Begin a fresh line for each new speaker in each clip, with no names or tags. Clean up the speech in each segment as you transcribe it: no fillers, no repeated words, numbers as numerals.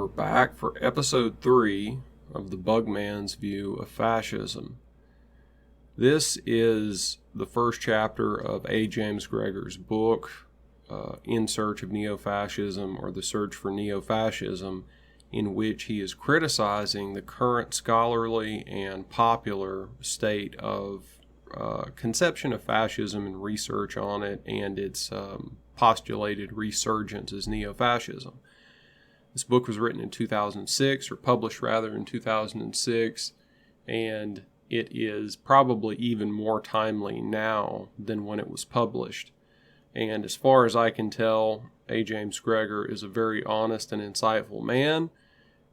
We're back for episode 3 of the Bugman's view of fascism. This is the first chapter of A. James Gregor's book, In Search of Neofascism, or The Search for Neofascism, in which he is criticizing the current scholarly and popular state of conception of fascism and research on it, and its postulated resurgence as neofascism. This book was written in 2006, or published rather in 2006, and it is probably even more timely now than when it was published. And as far as I can tell, A. James Gregor is a very honest and insightful man,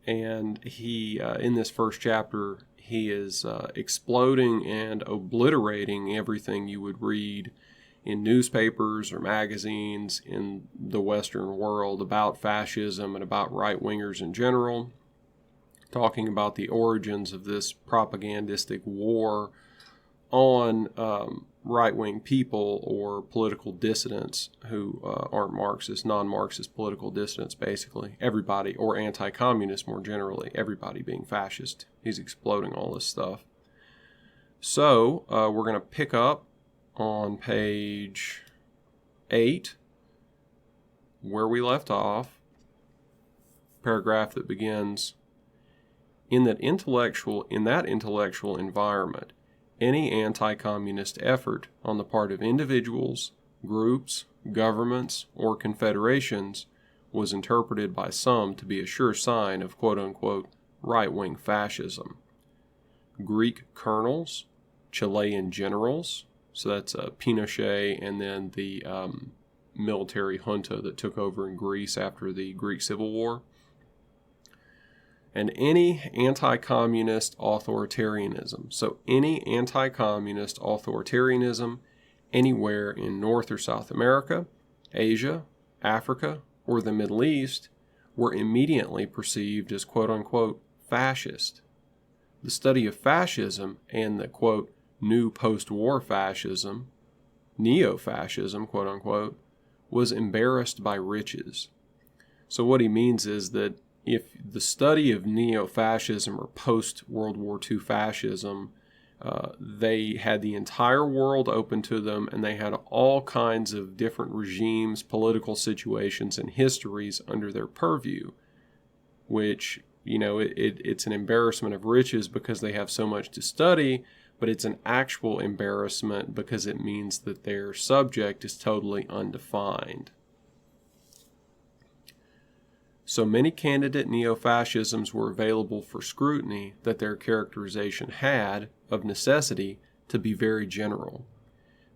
and he, in this first chapter, he is exploding and obliterating everything you would read in newspapers or magazines in the Western world about fascism and about right-wingers in general, talking about the origins of this propagandistic war on right-wing people or political dissidents who aren't Marxist, non-Marxist political dissidents, basically. Everybody, or anti-communist more generally, everybody being fascist. He's exploding all this stuff. So, we're going to pick up on page 8, where we left off, paragraph that begins, in that intellectual environment, any anti-communist effort on the part of individuals, groups, governments, or confederations was interpreted by some to be a sure sign of quote-unquote right-wing fascism. Greek colonels, Chilean generals, so that's Pinochet and then the military junta that took over in Greece after the Greek Civil War. And any anti-communist authoritarianism. So any anti-communist authoritarianism anywhere in North or South America, Asia, Africa, or the Middle East were immediately perceived as quote-unquote fascist. The study of fascism and the quote new post-war fascism, neo-fascism, quote-unquote, was embarrassed by riches. So what he means is that if the study of neo-fascism or post-World War II fascism, they had the entire world open to them, and they had all kinds of different regimes, political situations, and histories under their purview, which, you know, it's an embarrassment of riches because they have so much to study, but it's an actual embarrassment because it means that their subject is totally undefined. So many candidate neo-fascisms were available for scrutiny that their characterization had, of necessity, to be very general.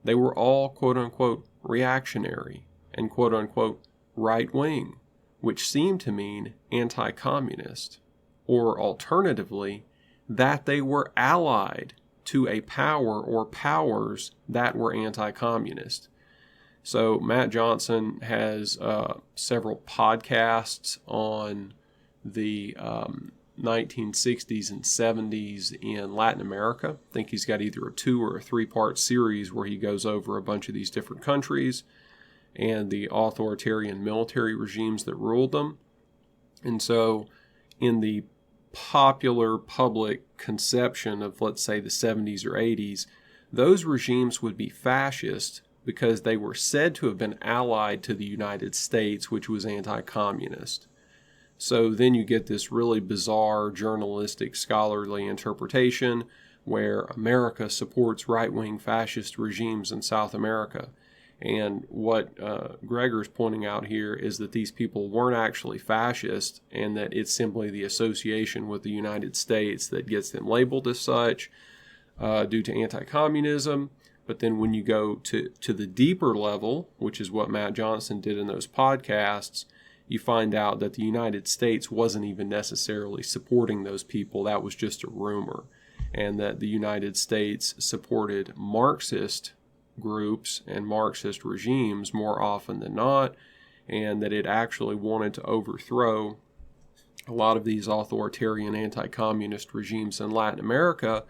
They were all quote-unquote reactionary and quote-unquote right-wing, which seemed to mean anti-communist, or alternatively, that they were allied to a power or powers that were anti-communist. So Matt Johnson has several podcasts on the 1960s and 70s in Latin America. I think he's got either a 2 or a 3-part series where he goes over a bunch of these different countries and the authoritarian military regimes that ruled them. And so in the popular public conception of, let's say, the 70s or 80s, those regimes would be fascist because they were said to have been allied to the United States, which was anti-communist. So then you get this really bizarre journalistic scholarly interpretation where America supports right-wing fascist regimes in South America. And what Gregor's pointing out here is that these people weren't actually fascist, and that it's simply the association with the United States that gets them labeled as such due to anti-communism. But then when you go to the deeper level, which is what Matt Johnson did in those podcasts, you find out that the United States wasn't even necessarily supporting those people. That was just a rumor. And that the United States supported Marxist groups and Marxist regimes more often than not, and that it actually wanted to overthrow a lot of these authoritarian anti-communist regimes in Latin America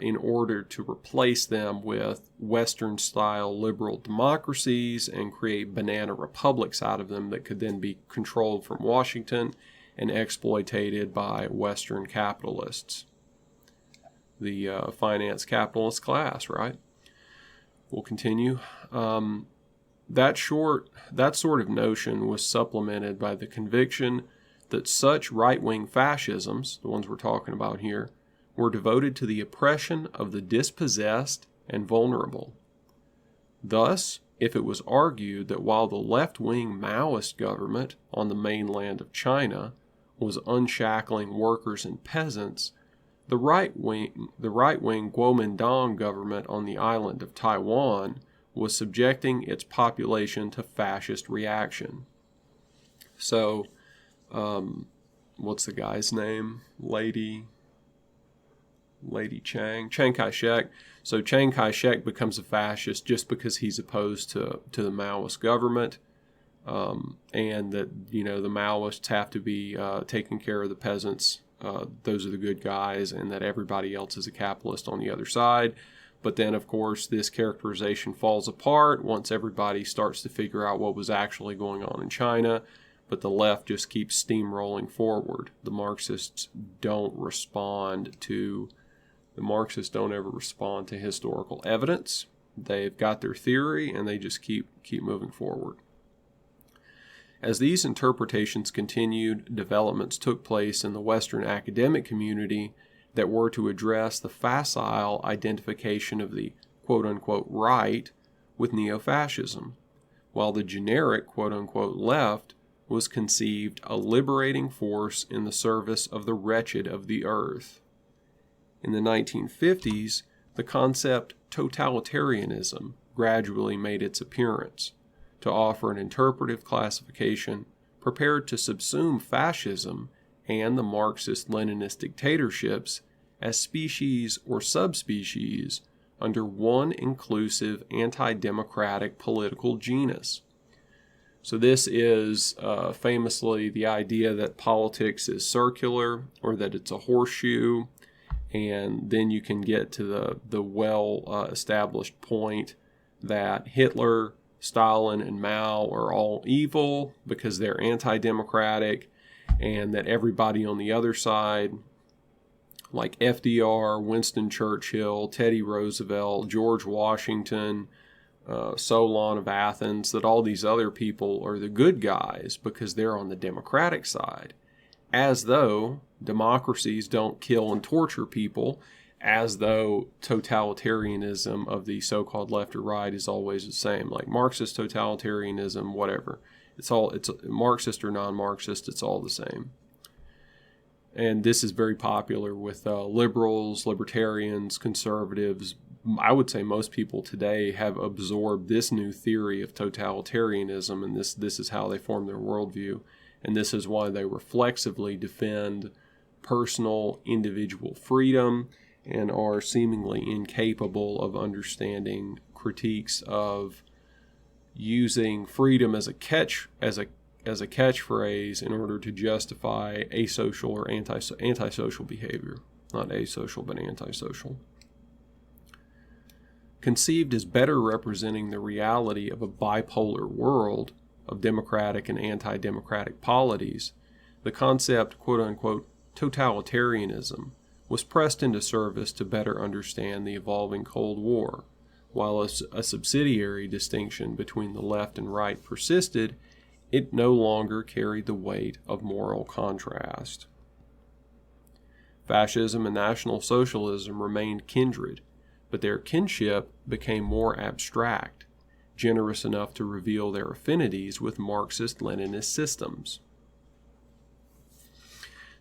in order to replace them with Western-style liberal democracies and create banana republics out of them that could then be controlled from Washington and exploited by Western capitalists. The finance capitalist class, right? We'll continue. That sort of notion was supplemented by the conviction that such right-wing fascisms, the ones we're talking about here, were devoted to the oppression of the dispossessed and vulnerable. Thus, if it was argued that while the left-wing Maoist government on the mainland of China was unshackling workers and peasants, the right-wing Kuomintang government on the island of Taiwan was subjecting its population to fascist reaction. So, what's the guy's name? Lady Chiang Kai-shek. So Chiang Kai-shek becomes a fascist just because he's opposed to the Maoist government, and that, the Maoists have to be taking care of the peasants. Those are the good guys, and that everybody else is a capitalist on the other side. But then, of course, this characterization falls apart once everybody starts to figure out what was actually going on in China. But the left just keeps steamrolling forward. The Marxists don't ever respond to historical evidence. They've got their theory, and they just keep moving forward. As these interpretations continued, developments took place in the Western academic community that were to address the facile identification of the quote-unquote right with Neofascism, while the generic quote-unquote left was conceived a liberating force in the service of the wretched of the earth. In the 1950s, the concept totalitarianism gradually made its appearance to offer an interpretive classification prepared to subsume fascism and the Marxist-Leninist dictatorships as species or subspecies under one inclusive anti-democratic political genus. So this is famously the idea that politics is circular, or that it's a horseshoe, and then you can get to the well-established point that Hitler, Stalin, and Mao are all evil because they're anti-democratic, and that everybody on the other side, like FDR, Winston Churchill, Teddy Roosevelt, George Washington, Solon of Athens, that all these other people are the good guys because they're on the democratic side, as though democracies don't kill and torture people, as though totalitarianism of the so-called left or right is always the same, like Marxist totalitarianism, whatever. It's Marxist or non-Marxist, it's all the same. And this is very popular with liberals, libertarians, conservatives. I would say most people today have absorbed this new theory of totalitarianism, and this is how they form their worldview. And this is why they reflexively defend personal, individual freedom and are seemingly incapable of understanding critiques of using freedom as a catchphrase in order to justify asocial or antisocial behavior. Not asocial, but antisocial. Conceived as better representing the reality of a bipolar world of democratic and anti-democratic polities, the concept, quote-unquote, totalitarianism was pressed into service to better understand the evolving Cold War, while a subsidiary distinction between the left and right persisted. It no longer carried the weight of moral contrast. Fascism and National Socialism remained kindred, but their kinship became more abstract, generous enough to reveal their affinities with Marxist-Leninist systems.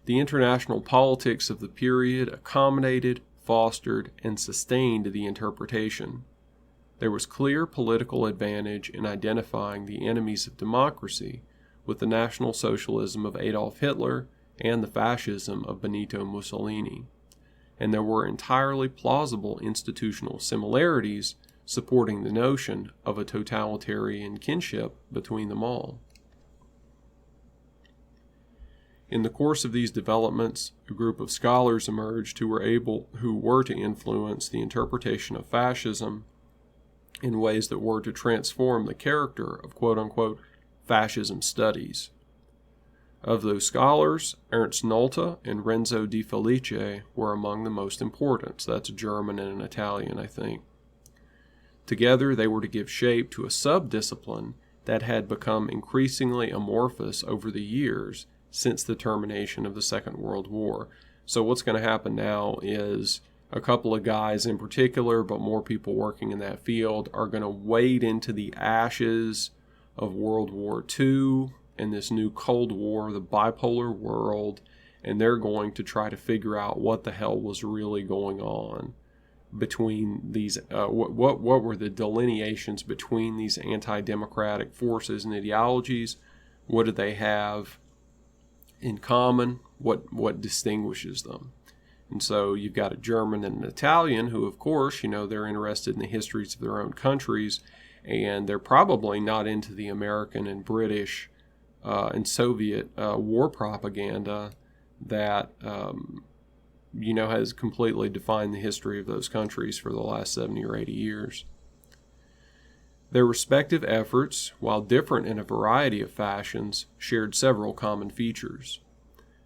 The international politics of the period accommodated, fostered, and sustained the interpretation. There was clear political advantage in identifying the enemies of democracy with the National Socialism of Adolf Hitler and the fascism of Benito Mussolini, and there were entirely plausible institutional similarities supporting the notion of a totalitarian kinship between them all. In the course of these developments, a group of scholars emerged who were to influence the interpretation of fascism in ways that were to transform the character of quote-unquote fascism studies. Of those scholars, Ernst Nolte and Renzo di Felice were among the most important. So that's a German and an Italian, I think. Together, they were to give shape to a sub-discipline that had become increasingly amorphous over the years since the termination of the Second World War. So what's going to happen now is a couple of guys in particular, but more people working in that field, are going to wade into the ashes of World War II and this new Cold War, the bipolar world, and they're going to try to figure out what the hell was really going on between these, what were the delineations between these anti-democratic forces and ideologies. What do they have in common? What distinguishes them? And so you've got a German and an Italian who, of course, they're interested in the histories of their own countries, and they're probably not into the American and British and Soviet war propaganda that has completely defined the history of those countries for the last 70 or 80 years. Their respective efforts, while different in a variety of fashions, shared several common features.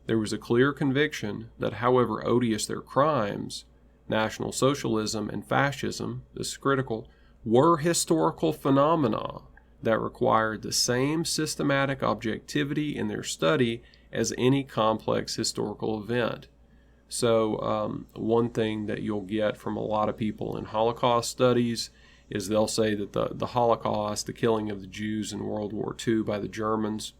There was a clear conviction that however odious their crimes, National Socialism and Fascism, this is critical, were historical phenomena that required the same systematic objectivity in their study as any complex historical event. So one thing that you'll get from a lot of people in Holocaust studies is they'll say that the Holocaust, the killing of the Jews in World War II by the Germans,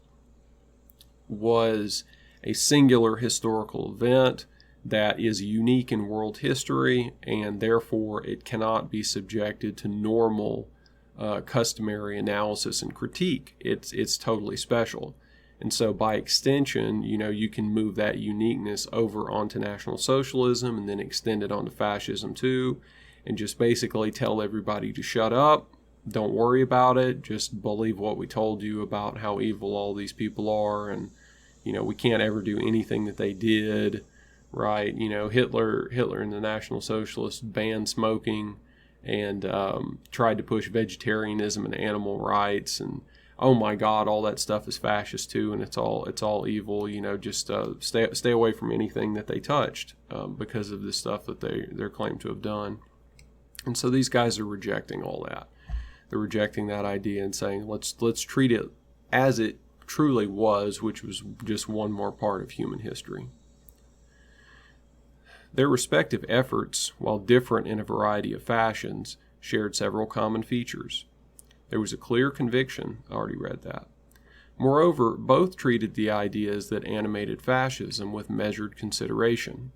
was a singular historical event that is unique in world history, and therefore it cannot be subjected to normal customary analysis and critique. It's totally special. And so by extension, you can move that uniqueness over onto National Socialism and then extend it onto fascism too, and just basically tell everybody to shut up, don't worry about it, just believe what we told you about how evil all these people are, and we can't ever do anything that they did, right? Hitler and the National Socialists banned smoking and tried to push vegetarianism and animal rights, and oh my God, all that stuff is fascist too, and it's all evil. Just stay away from anything that they touched because of this stuff that they're claimed to have done. And so these guys are rejecting all that. They're rejecting that idea and saying let's treat it as it truly was, which was just one more part of human history. Their respective efforts, while different in a variety of fashions, shared several common features. There was a clear conviction, I already read that. Moreover, both treated the ideas that animated fascism with measured consideration,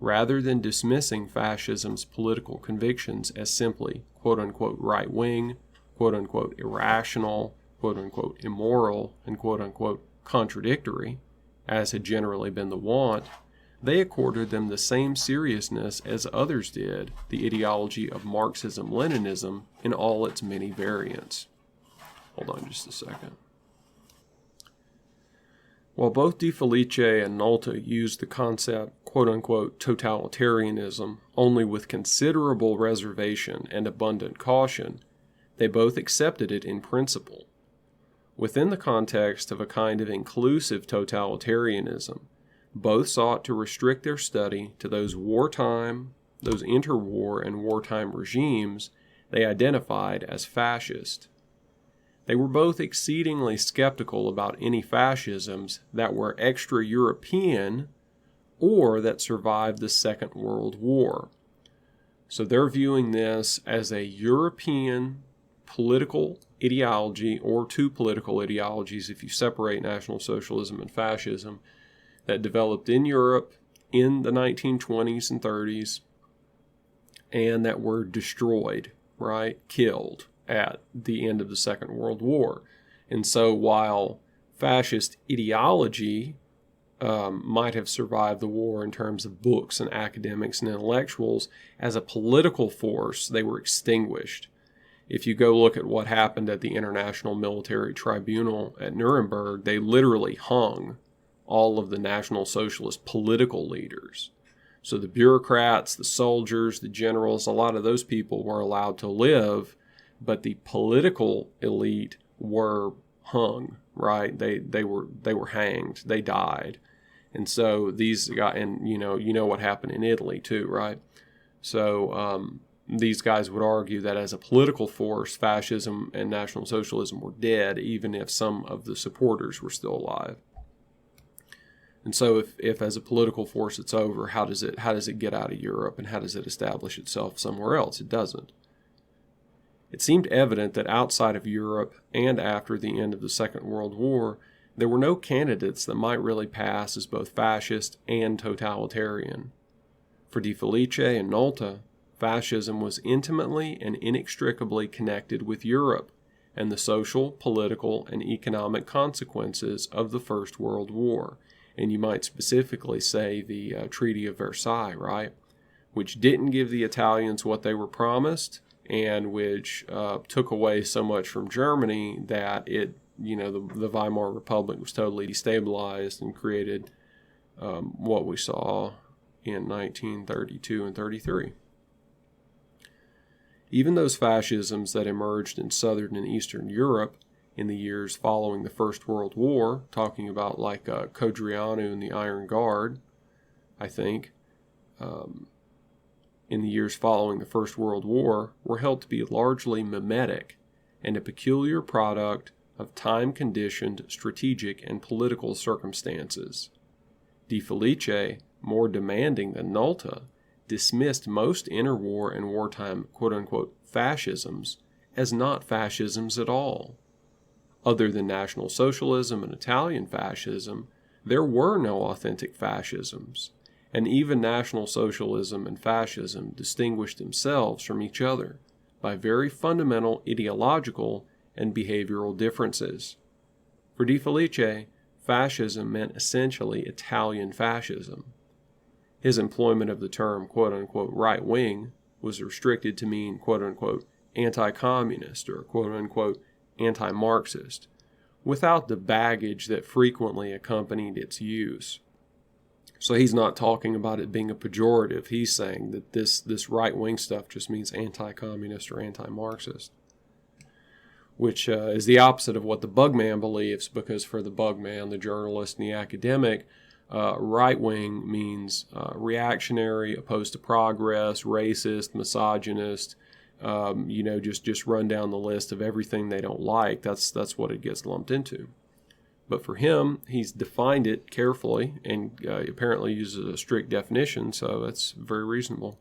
rather than dismissing fascism's political convictions as simply, quote-unquote, right-wing, quote-unquote, irrational, quote-unquote, immoral, and quote-unquote, contradictory, as had generally been the wont. They accorded them the same seriousness as others did the ideology of Marxism-Leninism in all its many variants. Hold on just a second. While both De Felice and Nolte used the concept, quote-unquote, totalitarianism only with considerable reservation and abundant caution, they both accepted it in principle. Within the context of a kind of inclusive totalitarianism, both sought to restrict their study to those interwar and wartime regimes they identified as fascist. They were both exceedingly skeptical about any fascisms that were extra-European or that survived the Second World War. So they're viewing this as a European political ideology, or two political ideologies if you separate National Socialism and Fascism, that developed in Europe in the 1920s and 30s and that were destroyed, right? Killed at the end of the Second World War. And so while fascist ideology might have survived the war in terms of books and academics and intellectuals, as a political force, they were extinguished. If you go look at what happened at the International Military Tribunal at Nuremberg, they literally hung all of the National Socialist political leaders. So the bureaucrats, the soldiers, the generals, a lot of those people were allowed to live, but the political elite were hung right? They were hanged. They died. And so these guys, and you know what happened in Italy too, right? So these guys would argue that as a political force, fascism and National Socialism were dead, even if some of the supporters were still alive. And so if as a political force it's over, how does it get out of Europe, and how does it establish itself somewhere else? It doesn't. It seemed evident that outside of Europe and after the end of the Second World War, there were no candidates that might really pass as both fascist and totalitarian. For De Felice and Nolte, fascism was intimately and inextricably connected with Europe and the social, political, and economic consequences of the First World War, and you might specifically say the Treaty of Versailles, right? Which didn't give the Italians what they were promised, and which took away so much from Germany that the Weimar Republic was totally destabilized and created what we saw in 1932 and 33. Even those fascisms that emerged in Southern and Eastern Europe in the years following the First World War, talking about like Codreanu and the Iron Guard, I think, in the years following the First World War, were held to be largely mimetic and a peculiar product of time-conditioned strategic and political circumstances. De Felice, more demanding than Nolte, dismissed most interwar and wartime quote-unquote fascisms as not fascisms at all. Other than National Socialism and Italian fascism, there were no authentic fascisms, and even National Socialism and fascism distinguished themselves from each other by very fundamental ideological and behavioral differences. For De Felice, fascism meant essentially Italian fascism. His employment of the term quote-unquote right-wing was restricted to mean quote-unquote anti-communist or quote-unquote anti-Marxist, without the baggage that frequently accompanied its use. So he's not talking about it being a pejorative. He's saying that this right-wing stuff just means anti-communist or anti-Marxist, which is the opposite of what the Bugman believes, because for the Bugman, the journalist and the academic, right-wing means reactionary, opposed to progress, racist, misogynist, just run down the list of everything they don't like. That's what it gets lumped into. But for him, he's defined it carefully and apparently uses a strict definition, so that's very reasonable.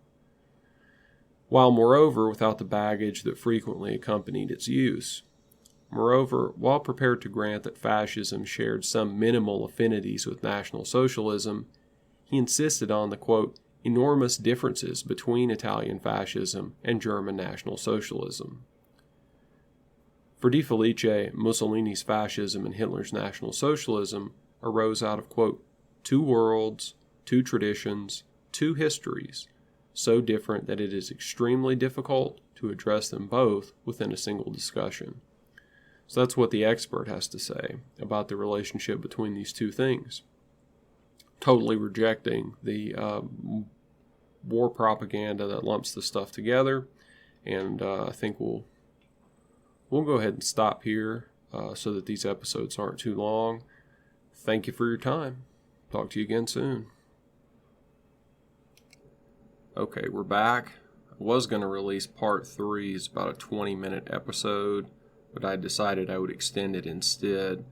While moreover, without the baggage that frequently accompanied its use. Moreover, while prepared to grant that fascism shared some minimal affinities with National Socialism, he insisted on the, quote, enormous differences between Italian fascism and German National Socialism. For De Felice, Mussolini's fascism and Hitler's National Socialism arose out of, quote, two worlds, two traditions, two histories, so different that it is extremely difficult to address them both within a single discussion. So that's what the expert has to say about the relationship between these two things. Totally rejecting the war propaganda that lumps this stuff together. And I think we'll go ahead and stop here so that these episodes aren't too long. Thank you for your time. Talk to you again soon. Okay, we're back. I was going to release part 3. It's about a 20-minute episode, but I decided I would extend it instead.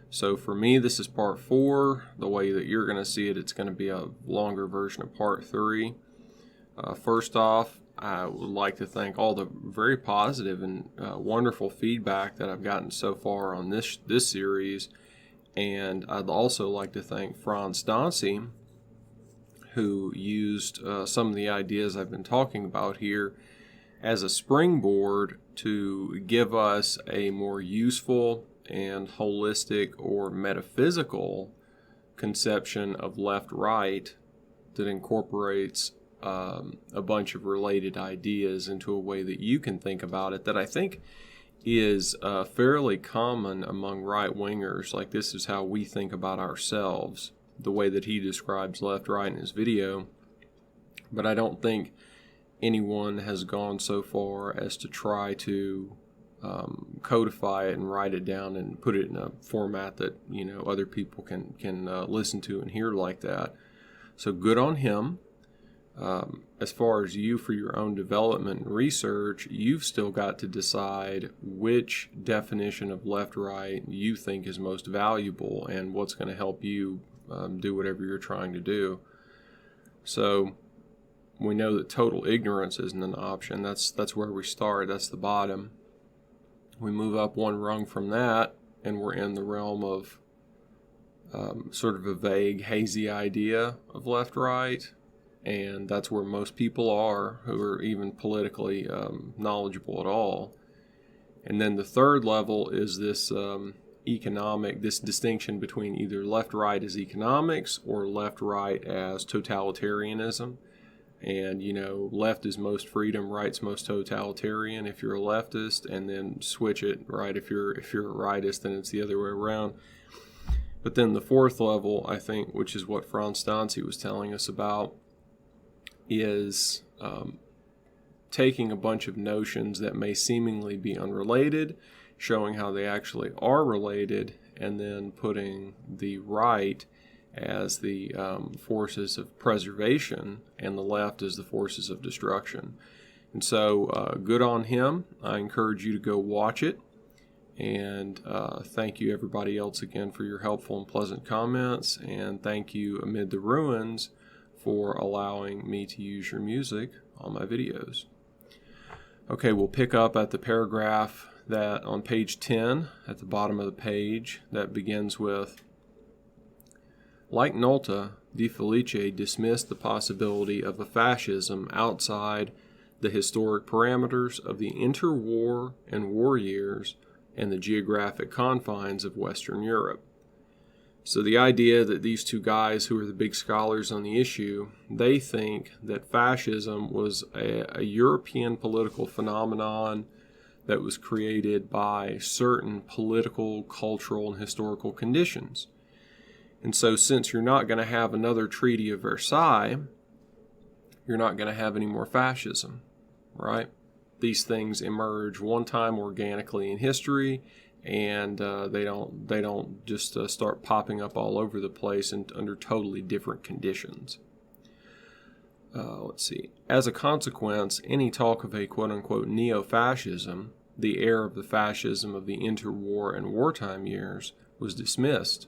So for me, this is part 4. The way that you're going to see it, it's going to be a longer version of part 3. First off, I would like to thank all the very positive and wonderful feedback that I've gotten so far on this series. And I'd also like to thank Franz Danzi, who used some of the ideas I've been talking about here as a springboard to give us a more useful and holistic or metaphysical conception of left-right that incorporates a bunch of related ideas into a way that you can think about it that I think is fairly common among right-wingers. Like, this is how we think about ourselves, the way that he describes left-right in his video. But I don't think anyone has gone so far as to try to codify it and write it down and put it in a format that, other people can listen to and hear like that. So good on him. As far as you for your own development and research, you've still got to decide which definition of left-right you think is most valuable and what's going to help you do whatever you're trying to do. So we know that total ignorance isn't an option. That's where we start. That's the bottom. We move up one rung from that, and we're in the realm of sort of a vague, hazy idea of left-right. And that's where most people are who are even politically knowledgeable at all. And then the third level is this this distinction between either left-right as economics or left-right as totalitarianism. And, left is most freedom, right's most totalitarian if you're a leftist, and then switch it, right? If you're a rightist, then it's the other way around. But then the fourth level, I think, which is what Franz Danzi was telling us about, is taking a bunch of notions that may seemingly be unrelated, showing how they actually are related, and then putting the right as the forces of preservation and the left as the forces of destruction. And so good on him. I encourage you to go watch it. And thank you everybody else again for your helpful and pleasant comments. And thank you Amid the Ruins for allowing me to use your music on my videos. Okay, we'll pick up at the paragraph that on page 10 at the bottom of the page that begins with, like Nolta, De Felice dismissed the possibility of a fascism outside the historic parameters of the interwar and war years and the geographic confines of Western Europe. So the idea that these two guys who are the big scholars on the issue, they think that fascism was a European political phenomenon that was created by certain political, cultural, and historical conditions. And so since you're not going to have another Treaty of Versailles, you're not going to have any more fascism, right? These things emerge one time organically in history, and they don't just start popping up all over the place and under totally different conditions. Let's see. As a consequence, any talk of a quote-unquote neo-fascism, the heir of the fascism of the interwar and wartime years, was dismissed.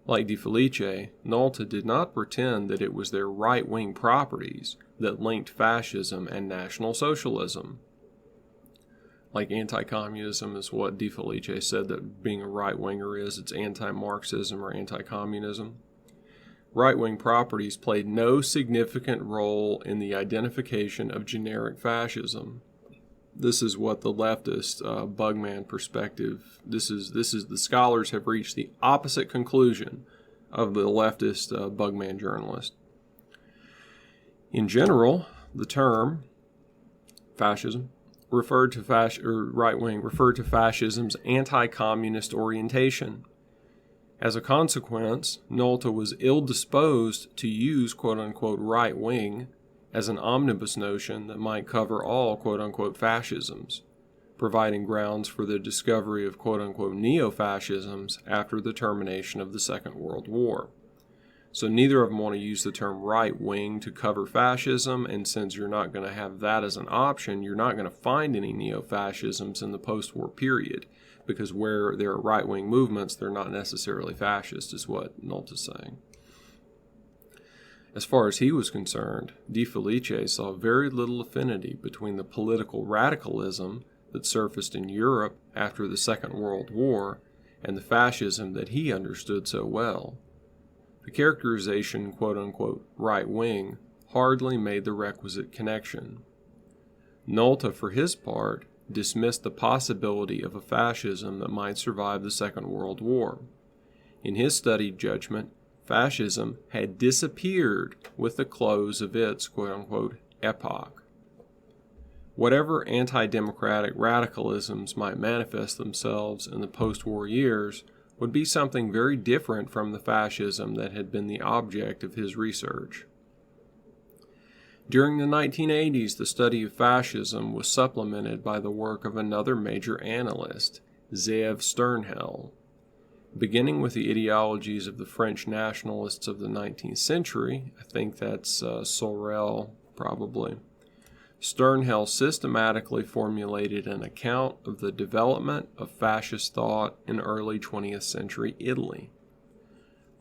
Like De Felice, Nolta did not pretend that it was their right-wing properties that linked fascism and National Socialism. Like anti-communism is what De Felice said that being a right-winger is. It's anti-Marxism or anti-communism. Right-wing properties played no significant role in the identification of generic fascism. This is what the leftist Bugman perspective, this is the scholars have reached the opposite conclusion of the leftist Bugman journalist. In general, the term fascism referred to right-wing referred to fascism's anti-communist orientation. As a consequence, Nolta was ill-disposed to use quote-unquote right-wing as an omnibus notion that might cover all quote-unquote fascisms, providing grounds for the discovery of quote-unquote neo-fascisms after the termination of the Second World War. So neither of them want to use the term right-wing to cover fascism, and since you're not going to have that as an option, you're not going to find any neo-fascisms in the post-war period, because where there are right-wing movements, they're not necessarily fascist, is what Nolta's saying. As far as he was concerned, De Felice saw very little affinity between the political radicalism that surfaced in Europe after the Second World War and the fascism that he understood so well. The characterization, quote-unquote, right-wing, hardly made the requisite connection. Nolta, for his part, dismissed the possibility of a fascism that might survive the Second World War. In his studied judgment, fascism had disappeared with the close of its, quote-unquote, epoch. Whatever anti-democratic radicalisms might manifest themselves in the post-war years would be something very different from the fascism that had been the object of his research. During the 1980s, the study of fascism was supplemented by the work of another major analyst, Zev Sternhell. Beginning with the ideologies of the French nationalists of the 19th century, I think that's Sorel probably, Sternhell systematically formulated an account of the development of fascist thought in early 20th century Italy.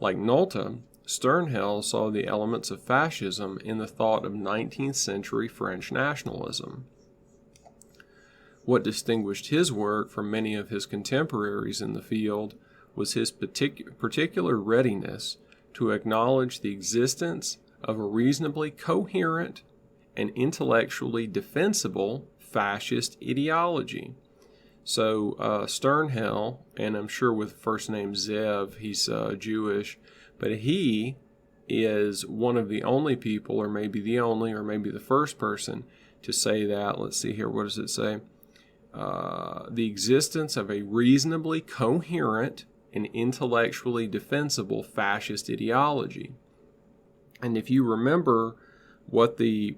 Like Nolte, Sternhell saw the elements of fascism in the thought of 19th century French nationalism. What distinguished his work from many of his contemporaries in the field was his particular readiness to acknowledge the existence of a reasonably coherent and intellectually defensible fascist ideology. So Sternhell, and I'm sure with first name Zev, he's Jewish, but he is one of the only people, or maybe the only, or maybe the first person to say that. Let's see here, what does it say? The existence of a reasonably coherent and intellectually defensible fascist ideology. And if you remember what the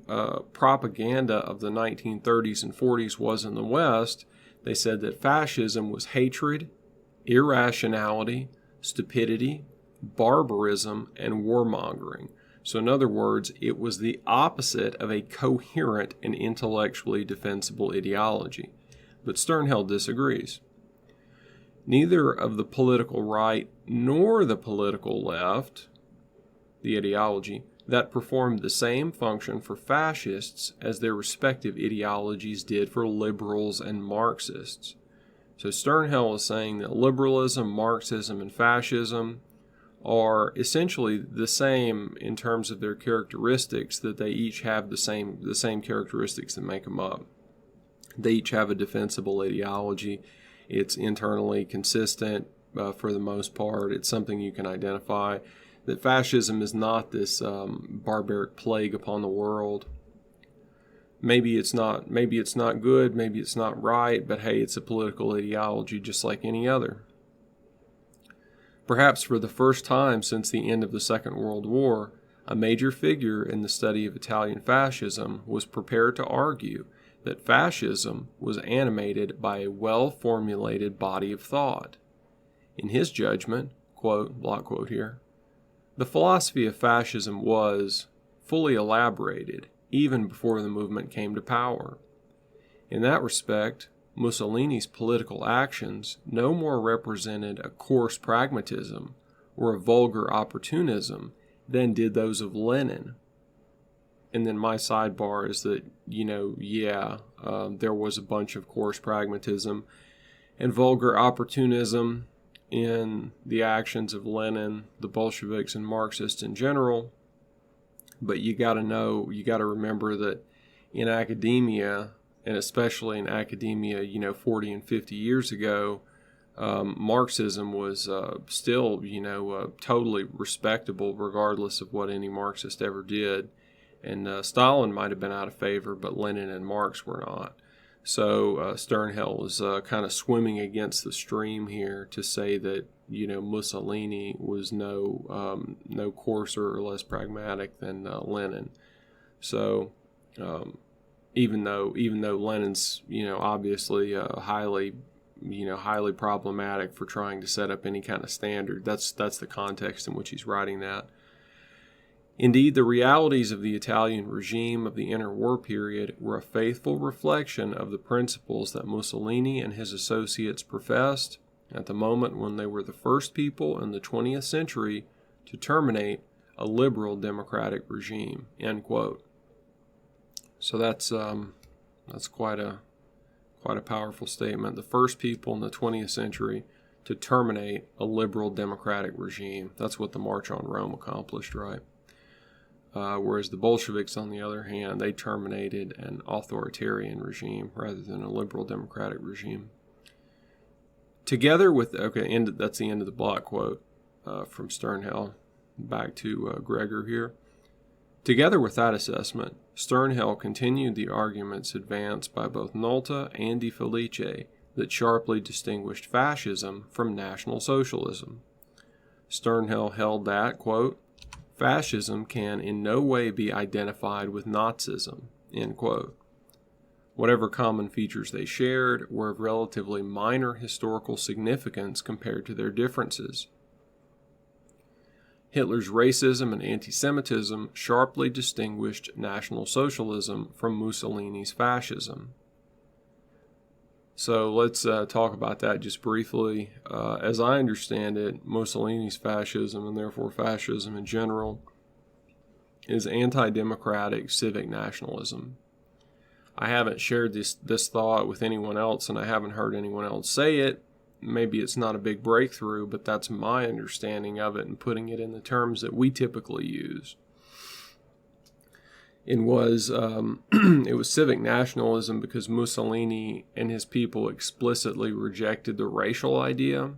propaganda of the 1930s and 40s was in the West, they said that fascism was hatred, irrationality, stupidity, barbarism, and warmongering. So in other words, it was the opposite of a coherent and intellectually defensible ideology. But Sternhell disagrees. Neither of the political right nor the political left, the ideology, that performed the same function for fascists as their respective ideologies did for liberals and Marxists. So Sternhell is saying that liberalism, Marxism, and fascism are essentially the same in terms of their characteristics, that they each have the same characteristics that make them up. They each have a defensible ideology. It's internally consistent for the most part. It's something you can identify. That fascism is not this barbaric plague upon the world. Maybe it's not good, maybe it's not right, but hey, it's a political ideology just like any other. Perhaps for the first time since the end of the Second World War, a major figure in the study of Italian fascism was prepared to argue that fascism was animated by a well-formulated body of thought. In his judgment, quote, block quote here, the philosophy of fascism was fully elaborated even before the movement came to power. In that respect, Mussolini's political actions no more represented a coarse pragmatism or a vulgar opportunism than did those of Lenin. And then my sidebar is that, there was a bunch of coarse pragmatism and vulgar opportunism in the actions of Lenin, the Bolsheviks, and Marxists in general. But you got to remember that in academia, and especially in academia, 40 and 50 years ago, Marxism was still, totally respectable regardless of what any Marxist ever did. And Stalin might have been out of favor, but Lenin and Marx were not. So Sternhell is kind of swimming against the stream here to say that, Mussolini was no coarser or less pragmatic than Lenin. So even though Lenin's, obviously highly problematic for trying to set up any kind of standard, that's the context in which he's writing that. Indeed, the realities of the Italian regime of the interwar period were a faithful reflection of the principles that Mussolini and his associates professed at the moment when they were the first people in the 20th century to terminate a liberal democratic regime. End quote. So that's quite a powerful statement. The first people in the 20th century to terminate a liberal democratic regime. That's what the March on Rome accomplished, right? Whereas the Bolsheviks, on the other hand, they terminated an authoritarian regime rather than a liberal democratic regime. Together with, that's the end of the block quote from Sternhell. Back to Gregor here. Together with that assessment, Sternhell continued the arguments advanced by both Nolte and De Felice that sharply distinguished fascism from National Socialism. Sternhell held that, quote, fascism can in no way be identified with Nazism, end quote. Whatever common features they shared were of relatively minor historical significance compared to their differences. Hitler's racism and anti-Semitism sharply distinguished National Socialism from Mussolini's fascism. So let's talk about that just briefly. As I understand it, Mussolini's fascism, and therefore fascism in general, is anti-democratic civic nationalism. I haven't shared this thought with anyone else, and I haven't heard anyone else say it. Maybe it's not a big breakthrough, but that's my understanding of it and putting it in the terms that we typically use. It was civic nationalism because Mussolini and his people explicitly rejected the racial idea.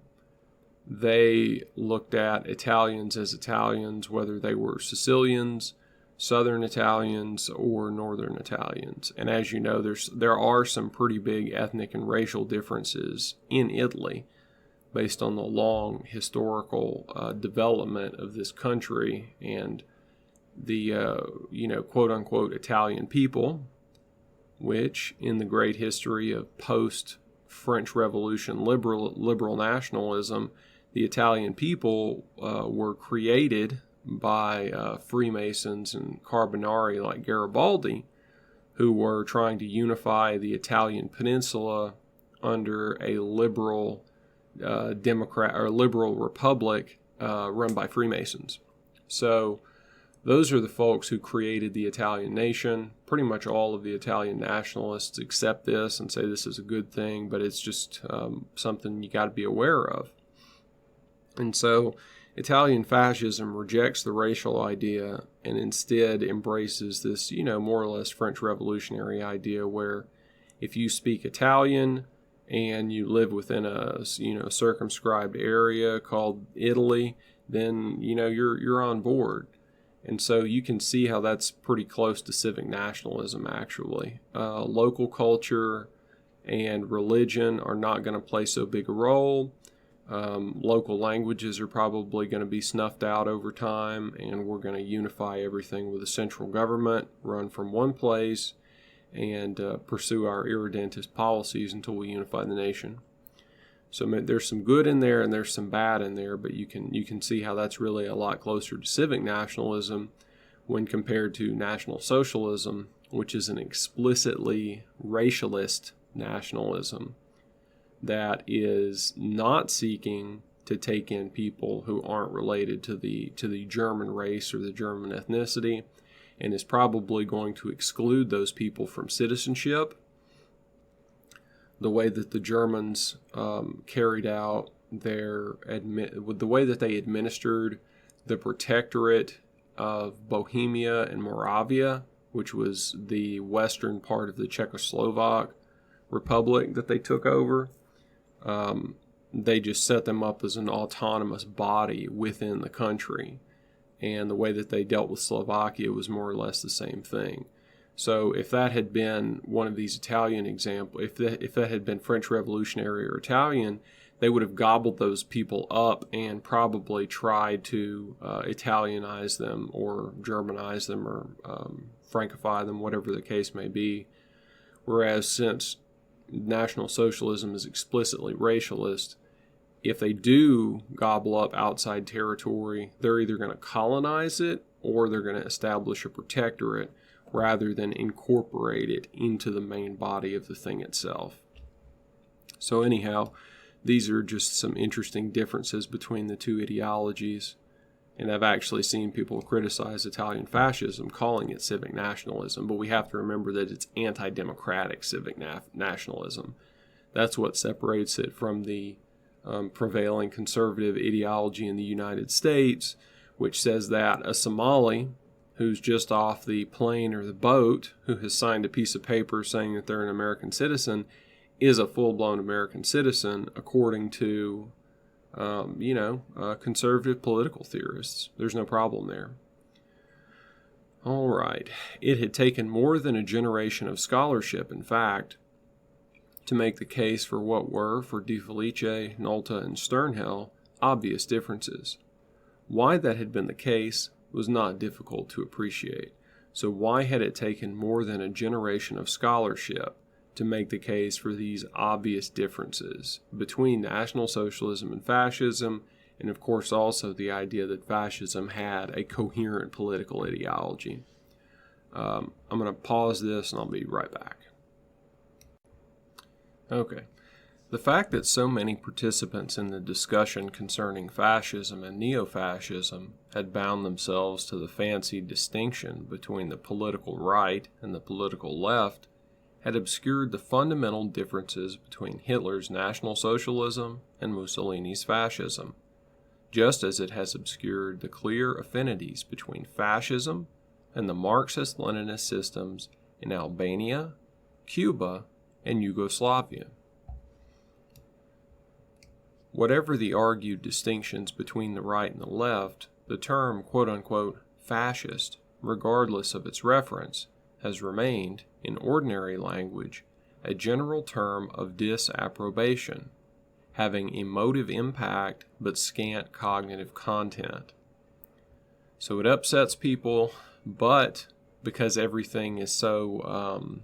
They looked at Italians as Italians, whether they were Sicilians, Southern Italians, or Northern Italians. And as you know, there are some pretty big ethnic and racial differences in Italy based on the long historical development of this country and the, quote-unquote Italian people, which in the great history of post-French Revolution liberal nationalism, the Italian people were created by Freemasons and Carbonari like Garibaldi, who were trying to unify the Italian peninsula under a liberal liberal republic run by Freemasons. So those are the folks who created the Italian nation. Pretty much all of the Italian nationalists accept this and say this is a good thing, but it's just something you got to be aware of. And so Italian fascism rejects the racial idea and instead embraces this, more or less French Revolutionary idea where if you speak Italian and you live within a, circumscribed area called Italy, then, you're on board. And so you can see how that's pretty close to civic nationalism, actually. Local culture and religion are not going to play so big a role. Local languages are probably going to be snuffed out over time, and we're going to unify everything with a central government, run from one place, and pursue our irredentist policies until we unify the nation. So there's some good in there and there's some bad in there, but you can see how that's really a lot closer to civic nationalism when compared to National Socialism, which is an explicitly racialist nationalism that is not seeking to take in people who aren't related to the German race or the German ethnicity, and is probably going to exclude those people from citizenship. The way that the Germans carried out the way that they administered the protectorate of Bohemia and Moravia, which was the western part of the Czechoslovak Republic that they took over, they just set them up as an autonomous body within the country. And the way that they dealt with Slovakia was more or less the same thing. So if that had been one of these Italian examples, if that had been French Revolutionary or Italian, they would have gobbled those people up and probably tried to Italianize them or Germanize them or Francify them, whatever the case may be. Whereas since National Socialism is explicitly racialist, if they do gobble up outside territory, they're either going to colonize it or they're going to establish a protectorate rather than incorporate it into the main body of the thing itself. So anyhow, these are just some interesting differences between the two ideologies, and I've actually seen people criticize Italian fascism, calling it civic nationalism, but we have to remember that it's anti-democratic civic nationalism. That's what separates it from the prevailing conservative ideology in the United States, which says that a Somali who's just off the plane or the boat, who has signed a piece of paper saying that they're an American citizen, is a full-blown American citizen, according to, conservative political theorists. There's no problem there. All right. It had taken more than a generation of scholarship, in fact, to make the case for what were, for De Felice, Nolta, and Sternhell, obvious differences. Why that had been the case was not difficult to appreciate. So why had it taken more than a generation of scholarship to make the case for these obvious differences between National Socialism and Fascism, and of course also the idea that Fascism had a coherent political ideology? I'm going to pause this and I'll be right back. Okay. The fact that so many participants in the discussion concerning fascism and neo-fascism had bound themselves to the fancied distinction between the political right and the political left had obscured the fundamental differences between Hitler's National Socialism and Mussolini's fascism, just as it has obscured the clear affinities between fascism and the Marxist-Leninist systems in Albania, Cuba, and Yugoslavia. Whatever the argued distinctions between the right and the left, the term quote-unquote fascist, regardless of its reference, has remained, in ordinary language, a general term of disapprobation, having emotive impact but scant cognitive content. So it upsets people, but because everything is so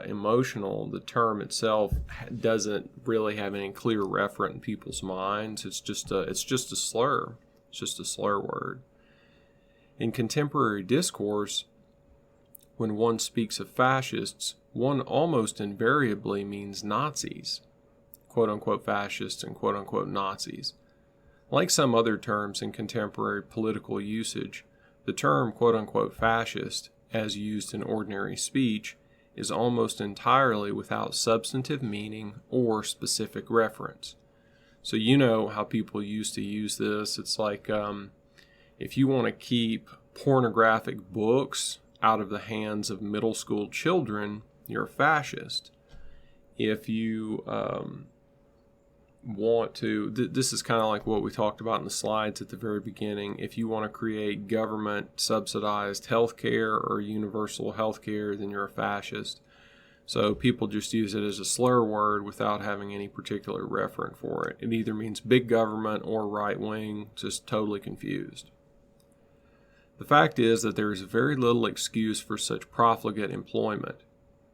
emotional, the term itself doesn't really have any clear referent in people's minds. It's just a slur. It's just a slur word. In contemporary discourse, when one speaks of fascists, one almost invariably means Nazis, quote-unquote fascists and quote-unquote Nazis. Like some other terms in contemporary political usage, the term quote-unquote fascist, as used in ordinary speech, is almost entirely without substantive meaning or specific reference. So you know how people used to use this. It's like if you want to keep pornographic books out of the hands of middle school children, you're a fascist. If you want to, this is kind of like what we talked about in the slides at the very beginning. If you want to create government subsidized healthcare or universal healthcare, then you're a fascist. So people just use it as a slur word without having any particular referent for it. It either means big government or right wing, just totally confused. The fact is that there is very little excuse for such profligate employment.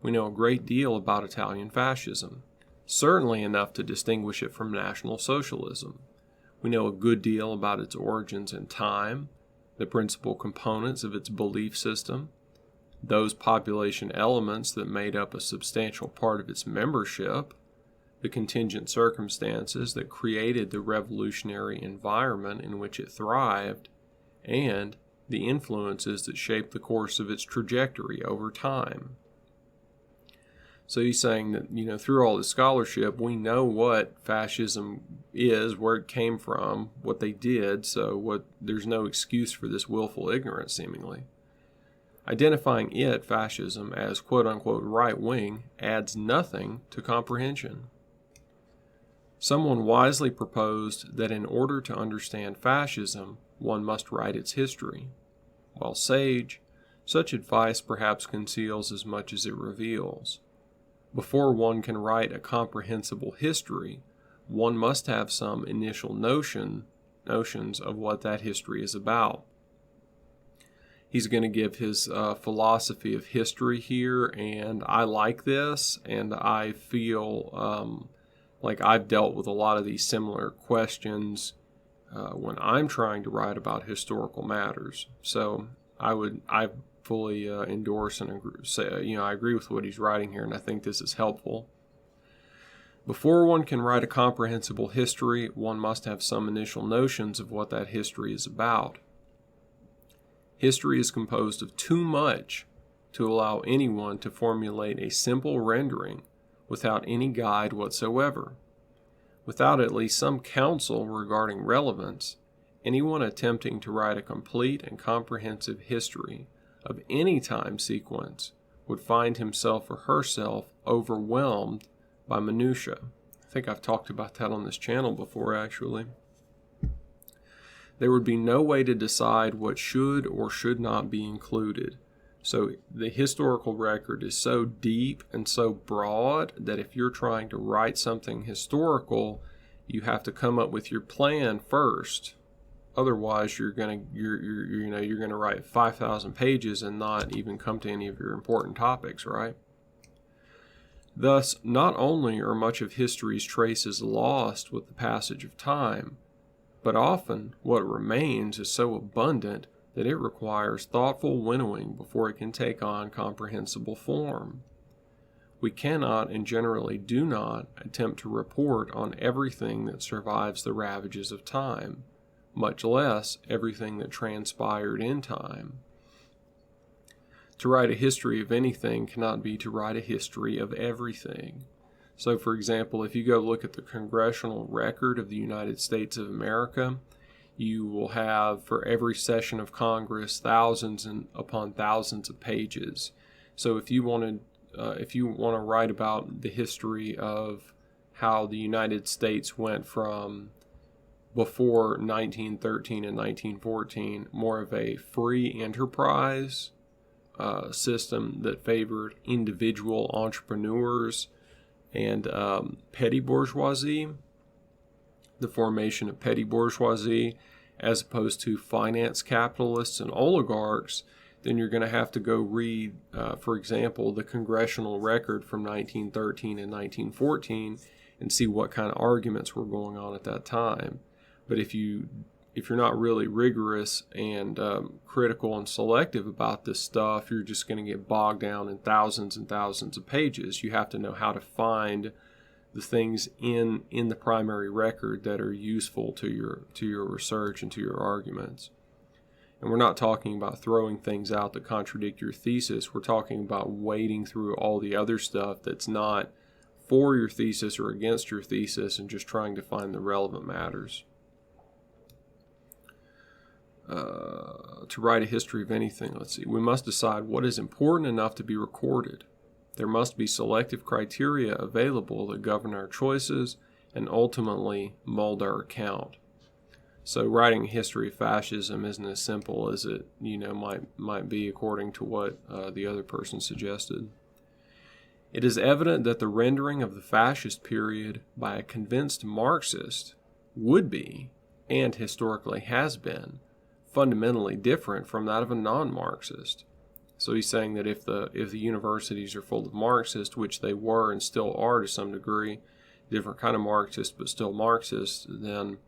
We know a great deal about Italian fascism, certainly enough to distinguish it from National Socialism. We know a good deal about its origins in time, the principal components of its belief system, those population elements that made up a substantial part of its membership, the contingent circumstances that created the revolutionary environment in which it thrived, and the influences that shaped the course of its trajectory over time. So he's saying that, through all this scholarship, we know what fascism is, where it came from, what they did, so there's no excuse for this willful ignorance, seemingly. Identifying fascism, as quote-unquote right-wing, adds nothing to comprehension. Someone wisely proposed that in order to understand fascism, one must write its history. While sage, such advice perhaps conceals as much as it reveals. Before one can write a comprehensible history, one must have some initial notions of what that history is about. He's going to give his philosophy of history here, and I like this, and I feel like I've dealt with a lot of these similar questions when I'm trying to write about historical matters. So I fully endorse and agree, I agree with what he's writing here, and I think this is helpful. Before one can write a comprehensible history, one must have some initial notions of what that history is about. History is composed of too much to allow anyone to formulate a simple rendering without any guide whatsoever. Without at least some counsel regarding relevance, anyone attempting to write a complete and comprehensive history of any time sequence would find himself or herself overwhelmed by minutiae. I think I've talked about that on this channel before, actually. There would be no way to decide what should or should not be included. So the historical record is so deep and so broad that if you're trying to write something historical, you have to come up with your plan first. Otherwise, you're gonna write 5,000 pages and not even come to any of your important topics, right? Thus, not only are much of history's traces lost with the passage of time, but often what remains is so abundant that it requires thoughtful winnowing before it can take on comprehensible form. We cannot, and generally do not, attempt to report on everything that survives the ravages of time, much less everything that transpired in time. To write a history of anything cannot be to write a history of everything. So, for example, if you go look at the congressional record of the United States of America, you will have, for every session of Congress, thousands and upon thousands of pages. So if you want to write about the history of how the United States went from before 1913 and 1914, more of a free enterprise system that favored individual entrepreneurs and petty bourgeoisie, the formation of petty bourgeoisie, as opposed to finance capitalists and oligarchs, then you're going to have to go read, for example, the congressional record from 1913 and 1914 and see what kind of arguments were going on at that time. But if you're not really rigorous and critical and selective about this stuff, you're just going to get bogged down in thousands and thousands of pages. You have to know how to find the things in the primary record that are useful to your research and to your arguments. And we're not talking about throwing things out that contradict your thesis. We're talking about wading through all the other stuff that's not for your thesis or against your thesis and just trying to find the relevant matters. To write a history of anything, let's see, we must decide what is important enough to be recorded. There must be selective criteria available that govern our choices and ultimately mold our account. So writing a history of fascism isn't as simple as it might be according to what the other person suggested. It is evident that the rendering of the fascist period by a convinced Marxist would be, and historically has been, fundamentally different from that of a non-Marxist. So he's saying that if the universities are full of Marxists, which they were and still are to some degree, different kind of Marxists but still Marxists, then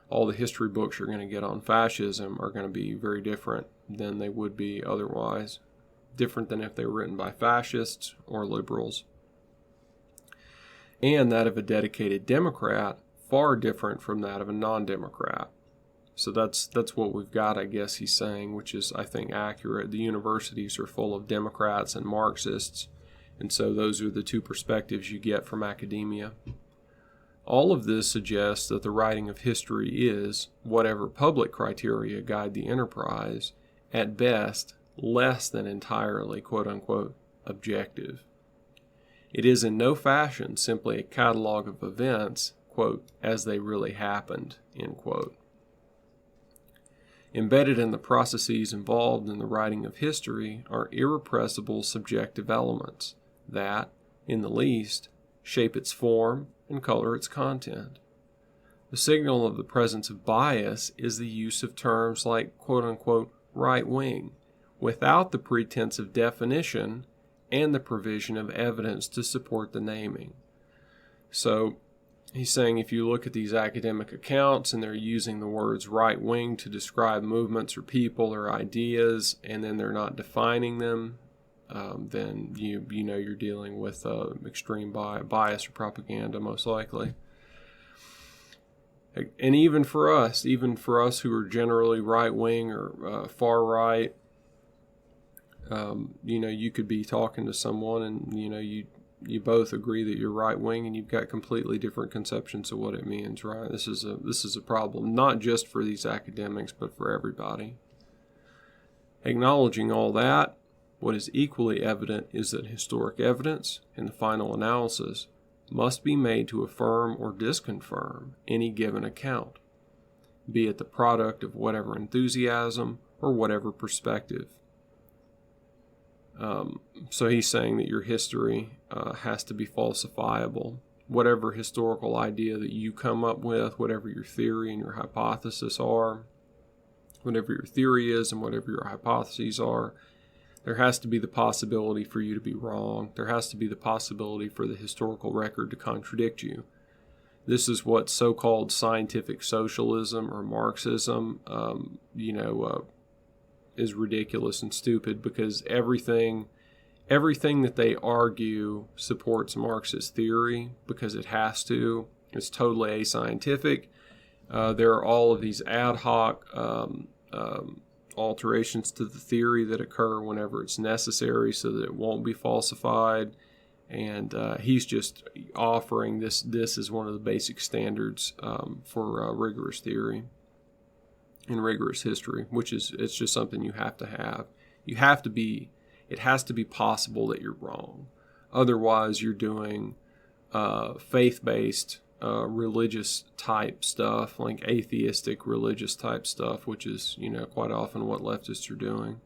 all the history books you're going to get on fascism are going to be very different than they would be otherwise. Different than if they were written by fascists or liberals. And that of a dedicated Democrat, far different from that of a non-Democrat. So that's what we've got, I guess he's saying, which is, I think, accurate. The universities are full of Democrats and Marxists, and so those are the two perspectives you get from academia. All of this suggests that the writing of history is, whatever public criteria guide the enterprise, at best, less than entirely, quote-unquote, objective. It is in no fashion simply a catalog of events, quote, as they really happened, end quote. Embedded in the processes involved in the writing of history are irrepressible subjective elements that, in the least, shape its form and color its content. The signal of the presence of bias is the use of terms like, quote-unquote, right wing, without the pretense of definition and the provision of evidence to support the naming. So, he's saying if you look at these academic accounts and they're using the words right wing to describe movements or people or ideas, and then they're not defining them, then you know you're dealing with extreme bias or propaganda, most likely. And even for us who are generally right wing or far right, you could be talking to someone and you both agree that you're right wing and you've got completely different conceptions of what it means, right? This is a problem, not just for these academics, but for everybody. Acknowledging all that, what is equally evident is that historic evidence, in the final analysis, must be made to affirm or disconfirm any given account, be it the product of whatever enthusiasm or whatever perspective. So he's saying that your history has to be falsifiable. Whatever historical idea that you come up with, whatever your theory and your hypothesis are, whatever your theory is and whatever your hypotheses are, there has to be the possibility for you to be wrong. There has to be the possibility for the historical record to contradict you. This is what so-called scientific socialism or Marxism, is ridiculous and stupid, because everything that they argue supports Marxist theory because it has to. It's totally ascientific. There are all of these ad hoc alterations to the theory that occur whenever it's necessary so that it won't be falsified. And he's just offering this as one of the basic standards for rigorous theory and rigorous history, it's just something you have to have. It has to be possible that you're wrong. Otherwise, you're doing faith-based religious type stuff, like atheistic religious type stuff, which is, quite often what leftists are doing.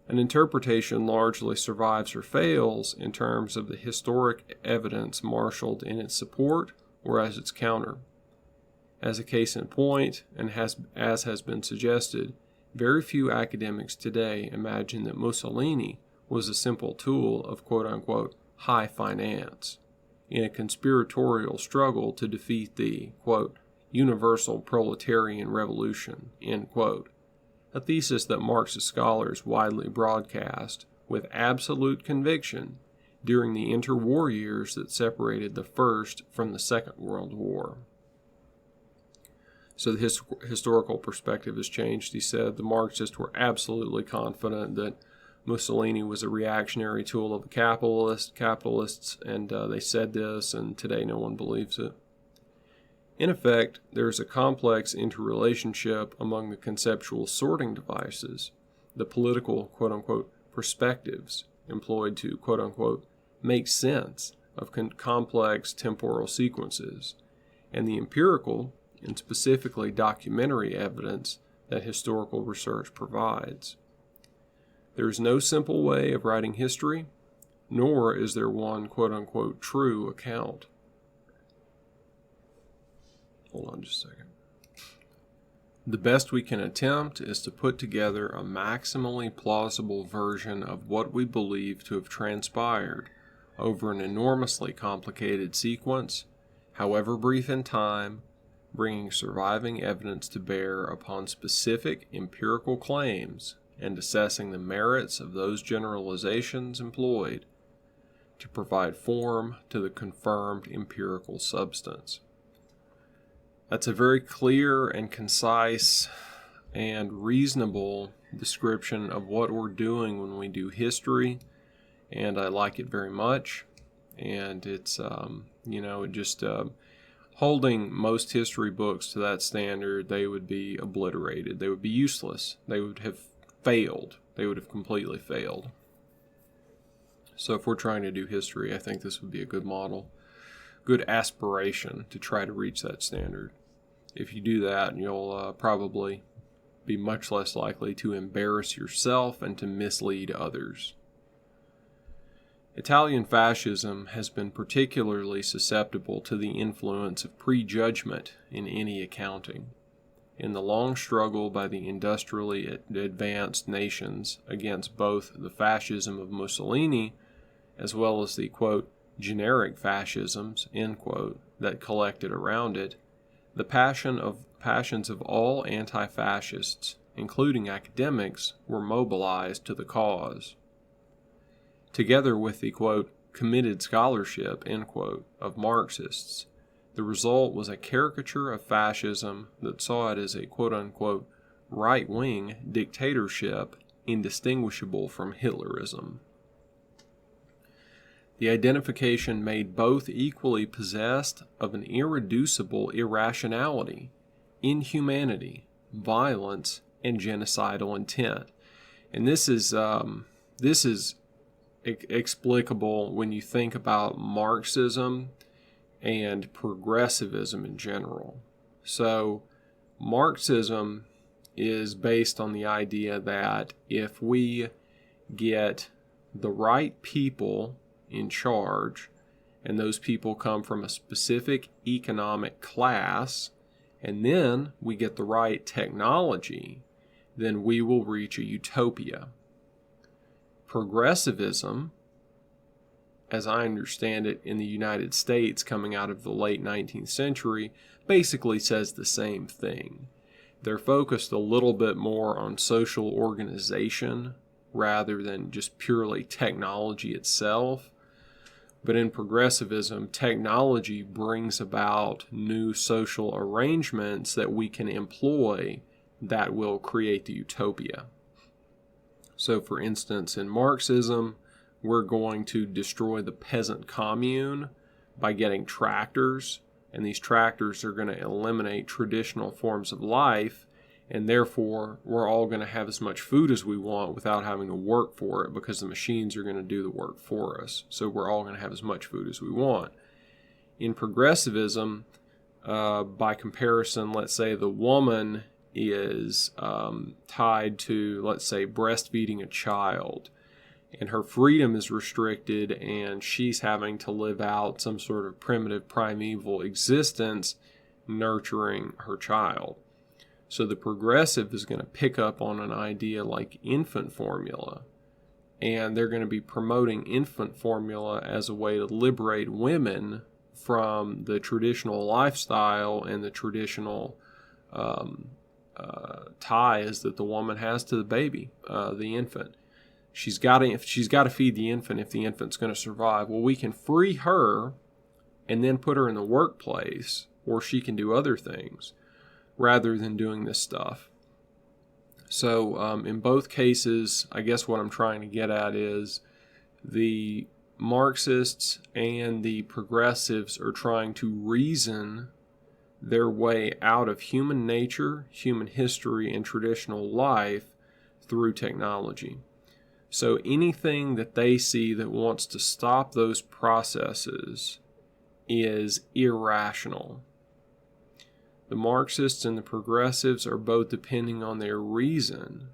An interpretation largely survives or fails in terms of the historic evidence marshaled in its support or as its counter. As a case in point, and as has been suggested, very few academics today imagine that Mussolini was a simple tool of quote-unquote high finance in a conspiratorial struggle to defeat the, quote, universal proletarian revolution, end quote. A thesis that Marxist scholars widely broadcast with absolute conviction during the interwar years that separated the First from the Second World War. So the historical perspective has changed, he said. The Marxists were absolutely confident that Mussolini was a reactionary tool of the capitalists, and they said this, and today no one believes it. In effect, there is a complex interrelationship among the conceptual sorting devices, the political, quote-unquote, perspectives employed to, quote-unquote, make sense of complex temporal sequences, and the empirical, and specifically documentary evidence that historical research provides. There is no simple way of writing history, nor is there one, quote-unquote, true account. Hold on just a second. The best we can attempt is to put together a maximally plausible version of what we believe to have transpired over an enormously complicated sequence, however brief in time, bringing surviving evidence to bear upon specific empirical claims and assessing the merits of those generalizations employed to provide form to the confirmed empirical substance. That's a very clear and concise and reasonable description of what we're doing when we do history, and I like it very much. And it's, holding most history books to that standard, they would be obliterated. They would be useless. They would have failed. They would have completely failed. So if we're trying to do history, I think this would be a good model, good aspiration to try to reach that standard. If you do that, you'll probably be much less likely to embarrass yourself and to mislead others. Italian fascism has been particularly susceptible to the influence of prejudgment in any accounting. In the long struggle by the industrially advanced nations against both the fascism of Mussolini as well as the, quote, generic fascisms, end quote, that collected around it, the passions of all anti-fascists, including academics, were mobilized to the cause. Together with the, quote, committed scholarship, end quote, of Marxists, the result was a caricature of fascism that saw it as a, quote-unquote, right-wing dictatorship indistinguishable from Hitlerism. The identification made both equally possessed of an irreducible irrationality, inhumanity, violence, and genocidal intent. And this is explicable when you think about Marxism and progressivism in general. So Marxism is based on the idea that if we get the right people in charge, and those people come from a specific economic class, and then we get the right technology, then we will reach a utopia. Progressivism, as I understand it in the United States coming out of the late 19th century, basically says the same thing. They're focused a little bit more on social organization rather than just purely technology itself. But in progressivism, technology brings about new social arrangements that we can employ that will create the utopia. So, for instance, in Marxism, we're going to destroy the peasant commune by getting tractors, and these tractors are going to eliminate traditional forms of life, and therefore we're all going to have as much food as we want without having to work for it, because the machines are going to do the work for us. So we're all going to have as much food as we want. In progressivism, by comparison, let's say the woman is tied to, let's say, breastfeeding a child, and her freedom is restricted, and she's having to live out some sort of primitive, primeval existence nurturing her child. So the progressive is going to pick up on an idea like infant formula, and they're going to be promoting infant formula as a way to liberate women from the traditional lifestyle and the traditional ties that the woman has to the baby, the infant. She's got to feed the infant if the infant's going to survive. Well, we can free her and then put her in the workplace, or she can do other things rather than doing this stuff. So in both cases, I guess what I'm trying to get at is the Marxists and the progressives are trying to reason their way out of human nature, human history, and traditional life through technology. So anything that they see that wants to stop those processes is irrational. The Marxists and the progressives are both depending on their reason,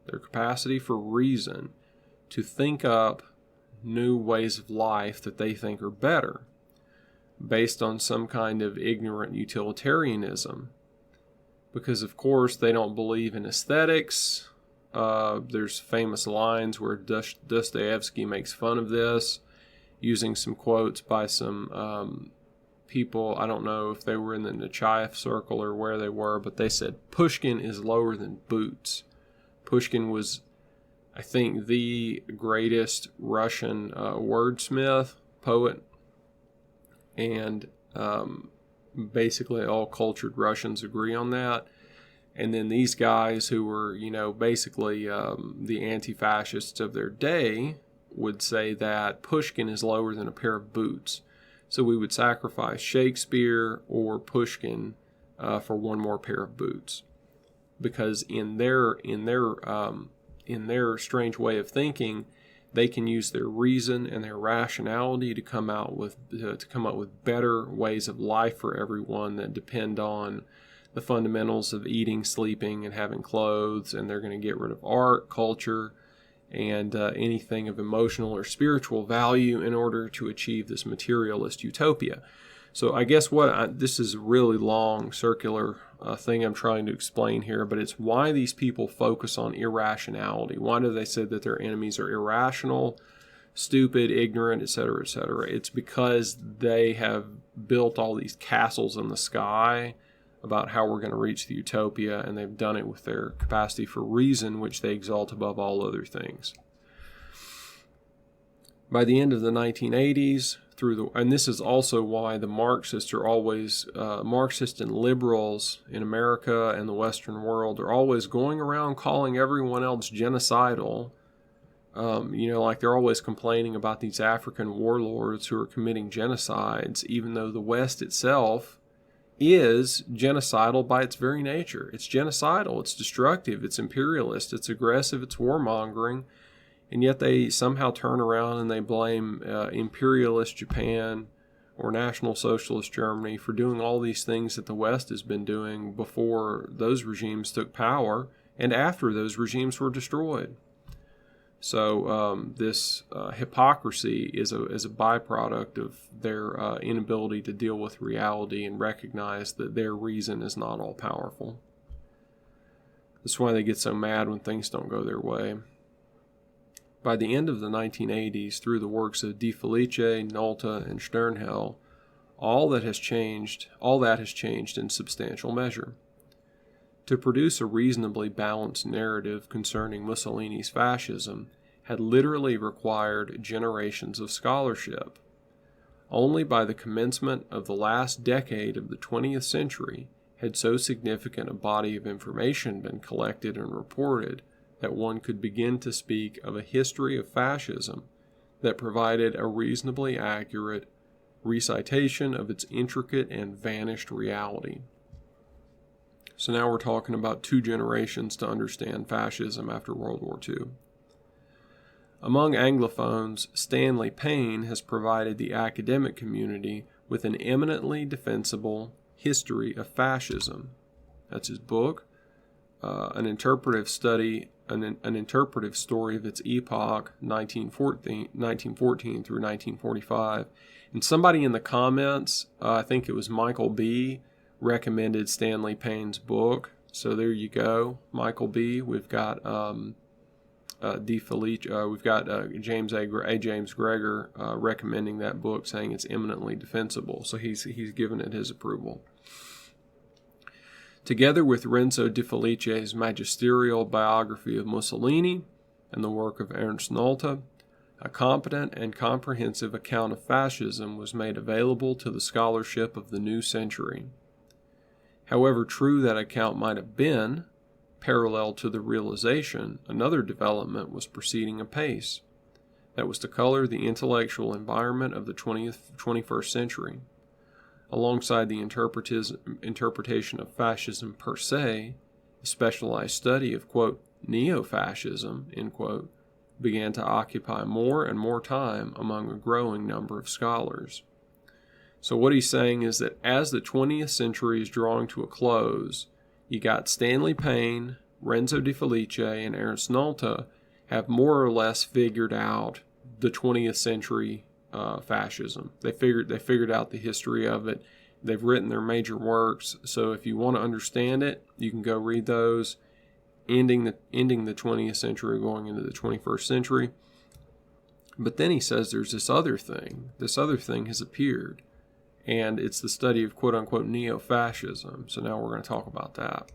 their capacity for reason, to think up new ways of life that they think are better, based on some kind of ignorant utilitarianism. Because, of course, they don't believe in aesthetics. There's famous lines where Dostoevsky makes fun of this, using some quotes by some people. I don't know if they were in the Nechayev circle or where they were, but they said Pushkin is lower than Boots. Pushkin was, I think, the greatest Russian wordsmith, poet, and basically all cultured Russians agree on that. And then these guys who were, basically the anti-fascists of their day would say that Pushkin is lower than a pair of boots. So we would sacrifice Shakespeare or Pushkin for one more pair of boots, because in their strange way of thinking, they can use their reason and their rationality to come up with better ways of life for everyone that depend on the fundamentals of eating, sleeping, and having clothes, and they're going to get rid of art, culture, and anything of emotional or spiritual value in order to achieve this materialist utopia. So I guess this is a really long circular thing I'm trying to explain here, but it's why these people focus on irrationality. Why do they say that their enemies are irrational, stupid, ignorant, etc., etc.? It's because they have built all these castles in the sky about how we're going to reach the utopia, and they've done it with their capacity for reason, which they exalt above all other things. By the end of the 1980s, and this is also why the Marxists are always, Marxists and liberals in America and the Western world are always going around calling everyone else genocidal. Like they're always complaining about these African warlords who are committing genocides, even though the West itself is genocidal by its very nature. It's genocidal, it's destructive, it's imperialist, it's aggressive, it's warmongering, and yet they somehow turn around and they blame imperialist Japan or National Socialist Germany for doing all these things that the West has been doing before those regimes took power and after those regimes were destroyed. So this hypocrisy is a byproduct of their inability to deal with reality and recognize that their reason is not all powerful. That's why they get so mad when things don't go their way. By the end of the 1980s, through the works of De Felice, Nolte, and Sternhell, all that has changed in substantial measure. To produce a reasonably balanced narrative concerning Mussolini's fascism had literally required generations of scholarship. Only by the commencement of the last decade of the 20th century had so significant a body of information been collected and reported that one could begin to speak of a history of fascism that provided a reasonably accurate recitation of its intricate and vanished reality. So now we're talking about 2 generations to understand fascism after World War II. Among Anglophones, Stanley Payne has provided the academic community with an eminently defensible history of fascism. That's his book, an interpretive study, an interpretive story of its epoch, 1914 through 1945. And somebody in the comments, I think it was Michael B., recommended Stanley Payne's book. So there you go, Michael B. We've got De Felice. We've got James Gregor recommending that book, saying it's eminently defensible. So he's given it his approval. Together with Renzo De Felice's magisterial biography of Mussolini and the work of Ernst Nolte, a competent and comprehensive account of fascism was made available to the scholarship of the new century. However true that account might have been, parallel to the realization, another development was proceeding apace that was to color the intellectual environment of the 21st century. Alongside the interpretation of fascism per se, the specialized study of, quote, Neofascism, end quote, began to occupy more and more time among a growing number of scholars. So what he's saying is that as the 20th century is drawing to a close, you got Stanley Payne, Renzo De Felice, and Ernst Nolte have more or less figured out the 20th century fascism. They figured out the history of it. They've written their major works. So if you want to understand it, you can go read those, ending the 20th century, going into the 21st century. But then he says there's this other thing. This other thing has appeared, and it's the study of quote-unquote neo-fascism. So now we're going to talk about that.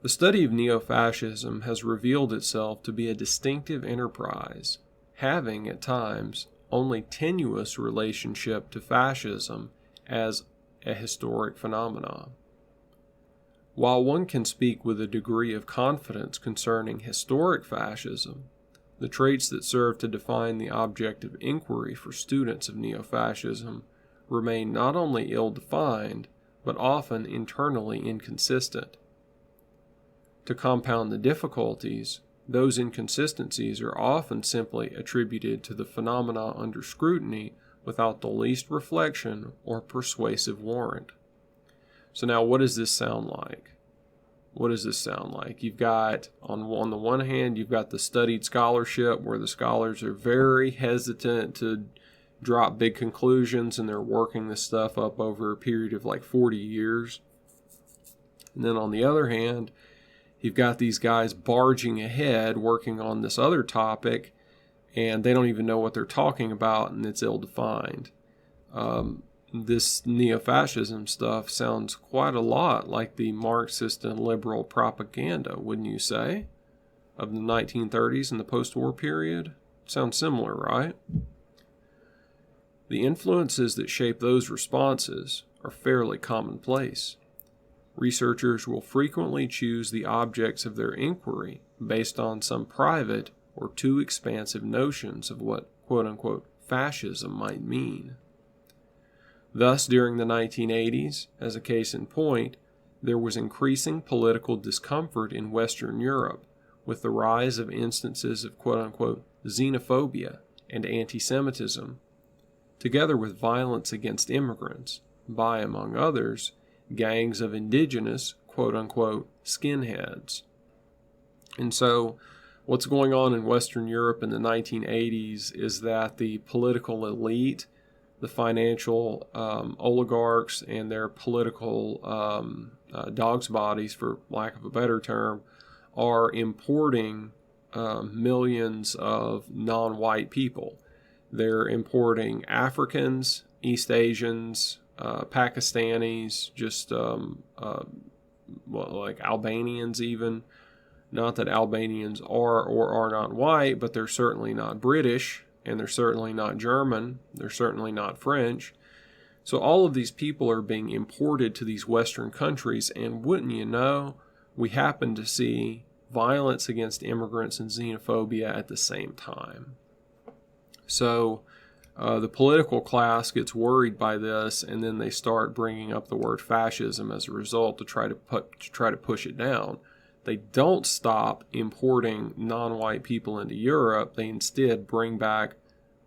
The study of neo-fascism has revealed itself to be a distinctive enterprise, having, at times, only tenuous relationship to fascism as a historic phenomenon. While one can speak with a degree of confidence concerning historic fascism, the traits that serve to define the object of inquiry for students of neo-fascism remain not only ill-defined, but often internally inconsistent. To compound the difficulties, those inconsistencies are often simply attributed to the phenomena under scrutiny without the least reflection or persuasive warrant. So now what does this sound like? What does this sound like? You've got, on the one hand, you've got the studied scholarship where the scholars are very hesitant to drop big conclusions and they're working this stuff up over a period of like 40 years. And then on the other hand, you've got these guys barging ahead working on this other topic and they don't even know what they're talking about and it's ill-defined. This neo-fascism stuff sounds quite a lot like the Marxist and liberal propaganda, wouldn't you say, of the 1930s and the post-war period? Sounds similar, right? The influences that shape those responses are fairly commonplace. Researchers will frequently choose the objects of their inquiry based on some private or too expansive notions of what quote-unquote fascism might mean. Thus, during the 1980s, as a case in point, there was increasing political discomfort in Western Europe with the rise of instances of quote-unquote xenophobia and anti-Semitism, together with violence against immigrants by, among others, gangs of indigenous quote-unquote skinheads. And so What's going on in Western Europe in the 1980s is that the political elite, the financial oligarchs, and their political dog's bodies, for lack of a better term, are importing millions of non-white people. They're importing Africans, East Asians, Pakistanis, just like Albanians even. Not that Albanians are or are not white, but they're certainly not British, and they're certainly not German, they're certainly not French. So all of these people are being imported to these Western countries, and wouldn't you know, we happen to see violence against immigrants and xenophobia at the same time. So the political class gets worried by this, and then they start bringing up the word fascism as a result to try to push it down. They don't stop importing non-white people into Europe. They instead bring back,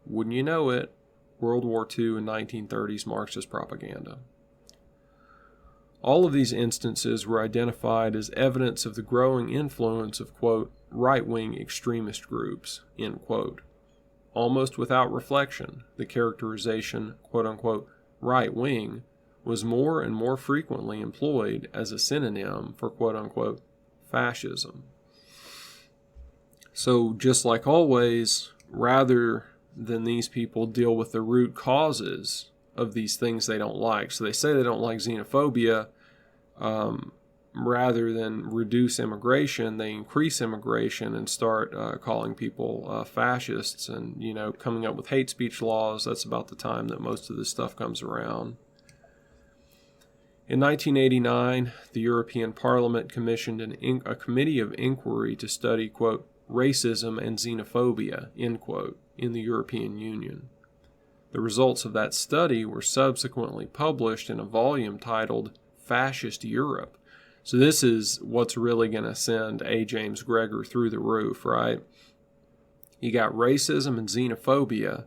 wouldn't you know it, World War II and 1930s Marxist propaganda. All of these instances were identified as evidence of the growing influence of, quote, right-wing extremist groups, end quote. Almost without reflection, the characterization, quote-unquote, right-wing was more and more frequently employed as a synonym for, quote-unquote, fascism. So just like always, rather than these people deal with the root causes of these things they don't like, so they say they don't like xenophobia, rather than reduce immigration, they increase immigration and start calling people fascists and, coming up with hate speech laws. That's about the time that most of this stuff comes around. In 1989, the European Parliament commissioned a committee of inquiry to study, quote, racism and xenophobia, end quote, in the European Union. The results of that study were subsequently published in a volume titled Fascist Europe. So this is what's really going to send A. James Gregor through the roof, right? You got racism and xenophobia.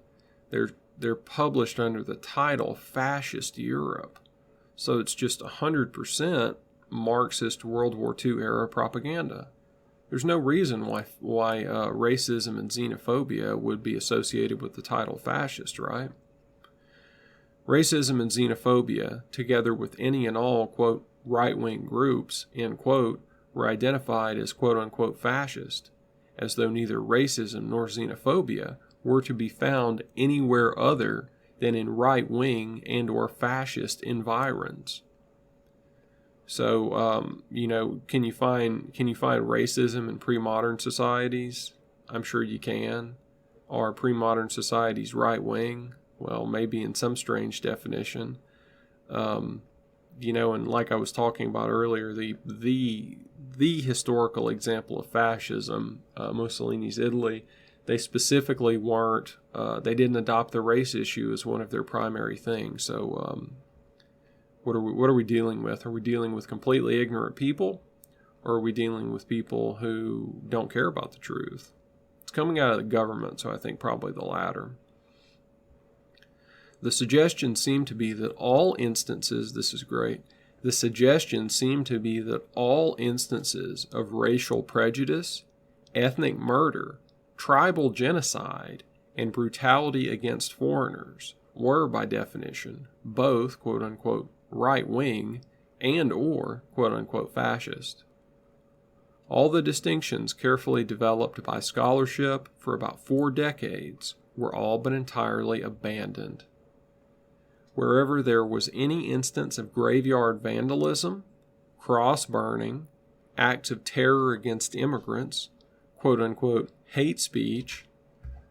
They're published under the title Fascist Europe. So it's just 100% Marxist World War II era propaganda. There's no reason why racism and xenophobia would be associated with the title fascist, right? Racism and xenophobia, together with any and all, quote, right-wing groups, end quote, were identified as, quote-unquote, fascist, as though neither racism nor xenophobia were to be found anywhere other than in right-wing and or fascist environs. So, can you find racism in pre-modern societies? I'm sure you can. Are pre-modern societies right-wing? Well, maybe in some strange definition. And like I was talking about earlier, the historical example of fascism, Mussolini's Italy, they specifically they didn't adopt the race issue as one of their primary things. So what are we dealing with? Are we dealing with completely ignorant people, or are we dealing with people who don't care about the truth? It's coming out of the government, so I think probably the latter. The suggestion seemed to be that all instances, this is great, the suggestion seemed to be that all instances of racial prejudice, ethnic murder, tribal genocide, and brutality against foreigners were, by definition, both, quote-unquote, right-wing and or, quote-unquote, fascist. All the distinctions carefully developed by scholarship for about 4 decades were all but entirely abandoned. Wherever there was any instance of graveyard vandalism, cross burning, acts of terror against immigrants, quote-unquote, hate speech,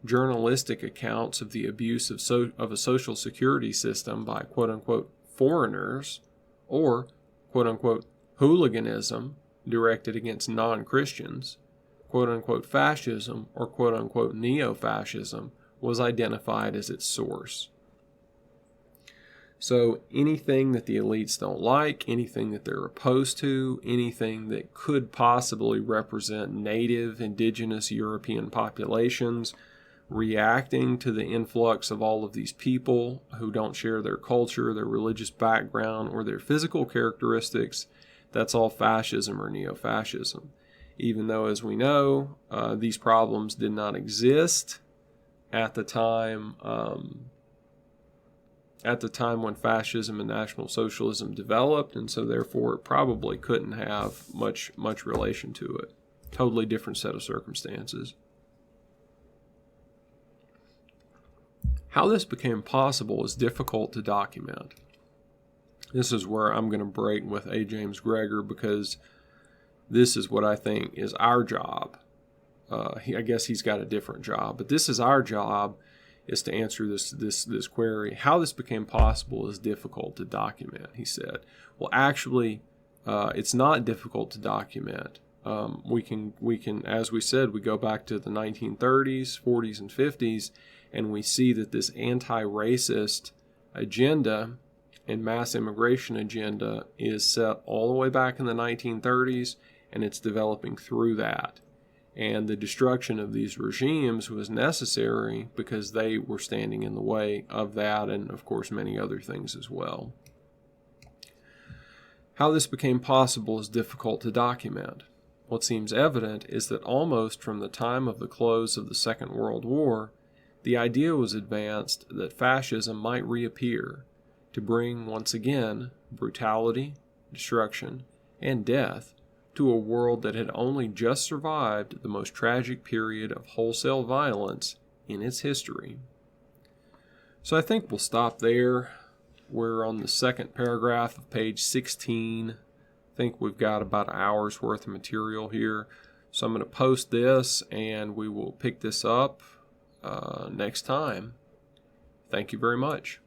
journalistic accounts of the abuse of a social security system by, quote-unquote, foreigners, or, quote-unquote, hooliganism directed against non-Christians, quote-unquote, fascism, or quote-unquote, neofascism was identified as its source. So anything that the elites don't like, anything that they're opposed to, anything that could possibly represent native, indigenous European populations reacting to the influx of all of these people who don't share their culture, their religious background, or their physical characteristics, that's all fascism or neo-fascism. even though, as we know, these problems did not exist at the time when fascism and National Socialism developed, and so therefore it probably couldn't have much relation to it. Totally different set of circumstances. How this became possible is difficult to document. This is where I'm going to break with A. James Gregor, because this is what I think is our job. I guess he's got a different job, but this is our job, is to answer this query. How this became possible is difficult to document, he said. Well, actually, it's not difficult to document. We can, as we said, we go back to the 1930s, 40s, and 50s, and we see that this anti-racist agenda and mass immigration agenda is set all the way back in the 1930s, and it's developing through that. And the destruction of these regimes was necessary because they were standing in the way of that, and of course many other things as well. How this became possible is difficult to document. What seems evident is that almost from the time of the close of the Second World War, the idea was advanced that fascism might reappear to bring once again brutality, destruction, and death to a world that had only just survived the most tragic period of wholesale violence in its history. So I think we'll stop there. We're on the second paragraph of page 16. I think we've got about an hour's worth of material here. So I'm going to post this, and we will pick this up next time. Thank you very much.